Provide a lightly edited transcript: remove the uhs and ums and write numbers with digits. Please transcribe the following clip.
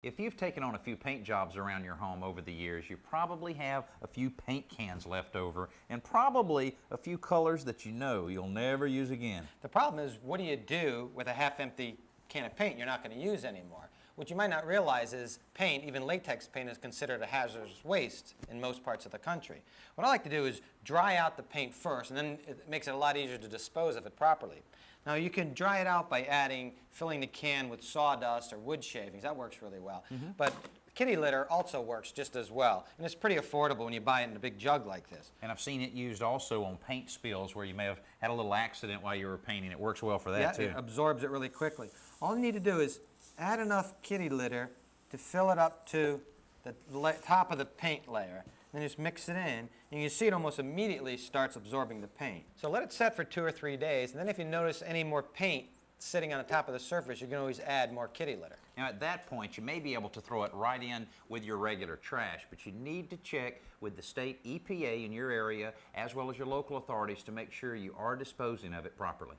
If you've taken on a few paint jobs around your home over the years, you probably have a few paint cans left over and probably a few colors that you know you'll never use again. The problem is, what do you do with a half-empty can of paint you're not going to use anymore? What you might not realize is paint, even latex paint, is considered a hazardous waste in most parts of the country. What I like to do is dry out the paint first, and then it makes it a lot easier to dispose of it properly. Now you can dry it out by filling the can with sawdust or wood shavings. That works really well. But kitty litter also works just as well, and it's pretty affordable when you buy it in a big jug like this. And I've seen it used also on paint spills where you may have had a little accident while you were painting. It works well for that too. It absorbs it really quickly. All you need to do is add enough kitty litter to fill it up to the top of the paint layer. Then just mix it in, and you see it almost immediately starts absorbing the paint. So let it set for 2 or 3 days, and then if you notice any more paint sitting on the top of the surface, you can always add more kitty litter. Now at that point, you may be able to throw it right in with your regular trash, but you need to check with the state EPA in your area as well as your local authorities to make sure you are disposing of it properly.